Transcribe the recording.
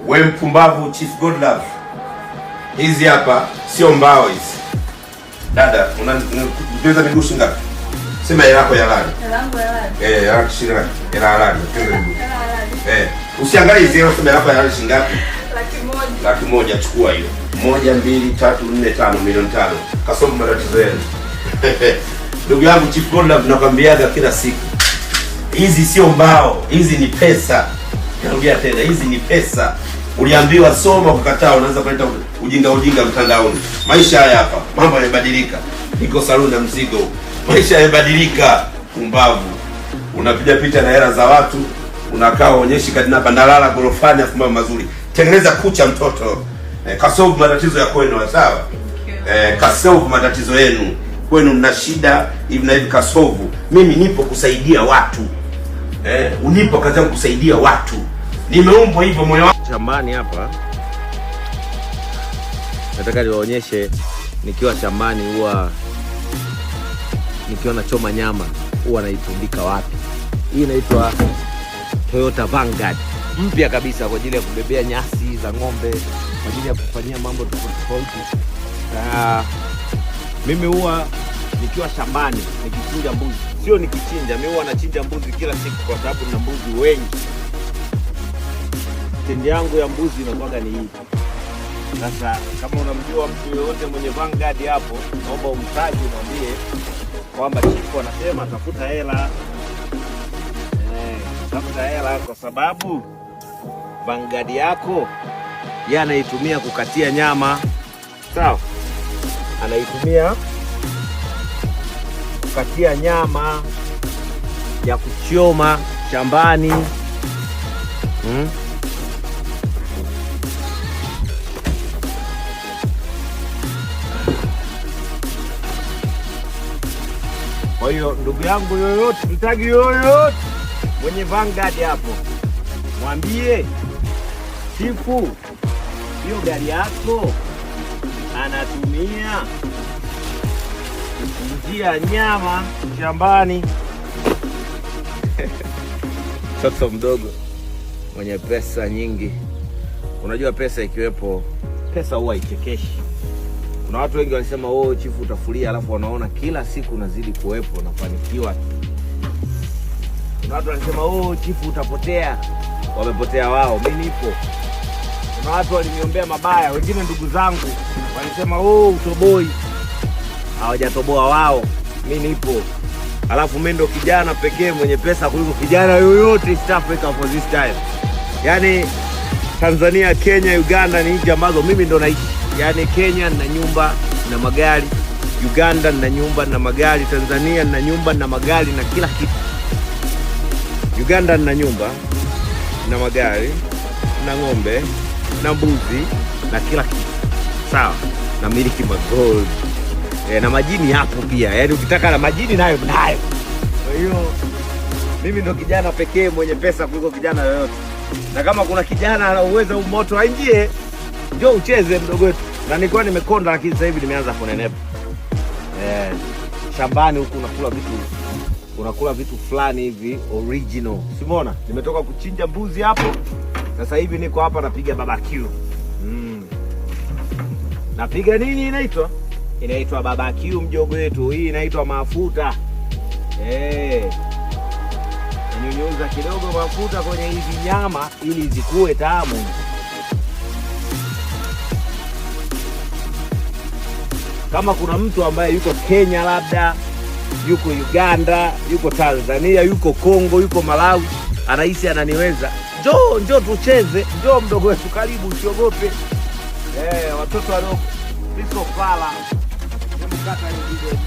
We mpumbavu Chief Godlove. Hizi hapa sio mbao hizi. Dada, unaweza miguu ngapi? Sema hela yako ya halali. Hela yangu ya halali. Hela yako shilingi hela halali. Usiangalie hizi hela, sema hela yako ya halali shilingi ngapi? Laki moja chukua hiyo. 1 2 3 4 5 milioni 5. Kasoma matatizo yenu. Ndugu yangu Chief Godlove, nakwambiaga kila siku. Hizi sio mbao, hizi ni pesa. Narudia tena, hizi ni pesa. Uliambiwa soma, kukataa, unaanza kuleta ujinga mtandaoni. Maisha haya hapa, mambo yamebadilika. Niko saluni na mzigo. Maisha yamebadilika. Kumbavu. Unapiga picha na hela za watu, unakaa uonyeshi kadina bandalala gorofani afu mambo mazuri. Tengeneza kucha mtoto. Kasolve matatizo ya kwenu, sawa? Kasolve matatizo yenu. Kwenu mna shida hivi na hivi, kasolve. Mimi nipo kusaidia watu. Unipo kazi yangu kusaidia watu. Nimeumbwa hivyo moyo wangu. Shambani hapa nataka niwaonyeshe nikiwa shambani huwa nikiwa nachoma nyama huwa naitundika wapi. Hii inaitwa Toyota Vanguard, mpya kabisa kwa ajili ya kubebea nyasi za ng'ombe, kwa ajili ya kufanyia mambo tofauti. Mimi huwa nikiwa shambani nikichinja mbuzi, sio nikichinja, mimi huwa nachinja mbuzi kila siku kwa sababu nina mbuzi wengi. Tendi yangu ya mbuzi inakuwa ni hii. Sasa kama unamjua mtu yoyote mwenye Vanguard hapo, naomba umtaje, mwambie kwamba Chifu anasema tafuta hela. Tafuta hela kwa sababu Vanguard yako yeye anaitumia kukatia nyama. Sawa? Anaitumia kukatia nyama ya kuchoma shambani. Kwa hiyo ndugu yangu yoyote, tutagi yoyote mwenye Vanguard hapo, mwambie Chifu hiyo gari yako anatumia kujia nyama shambani. Mtoto mdogo mwenye pesa nyingi. Unajua pesa ikiwepo, pesa huwa ichekeshi. Kuna watu wengi walisema Chifu utafulia, alafu wanaona kila siku unazidi kuwepo unafanikiwa. Kuna watu walisema Chifu utapotea, wamepotea wao, mimi nipo. Kuna watu waliniombea mabaya, wengine ndugu zangu walisema utoboi, hawajatoboa wao, mimi nipo. Alafu mimi ndo kijana pekee mwenye pesa kuliko kijana yoyote East Africa for this time. Yaani Tanzania, Kenya, Uganda ni nchi ambazo mimi ndo naishi. Yaani Kenya nina nyumba na magari, Uganda nina nyumba na magari, Tanzania nina nyumba na magari na kila kitu. Uganda nina nyumba na magari na ng'ombe na mbuzi na kila kitu. Sawa? Na miliki gold. Na majini hapo pia. Yaani ukitaka na majini nayo nayo. Kwa hiyo mimi ndo kijana pekee mwenye pesa kuliko kijana yoyote. Na kama kuna kijana ana uwezo moto aingie, njoo ucheze mdogo wetu. Na nilikuwa nimekonda lakini sasa hivi nimeanza kunenepa. Shambani huku unakula vitu fulani hivi original. Umeona? Nimetoka kuchinja mbuzi hapo. Sasa hivi niko hapa napiga barbecue. Napiga nini inaitwa? Inaitwa barbecue mjogo wetu. Hii inaitwa mafuta. Nyunyuza kidogo mafuta kwenye hizi nyama ili zikue tamu. Kama kuna mtu ambaye yuko Kenya, labda yuko Uganda, yuko Tanzania, yuko Kongo, yuko Malawi, anahisi ananiweza, njoo tucheze, njoo mdogo wetu, karibu, usiogope. Watoto wadogo, sio fala. Hebu kata hii video.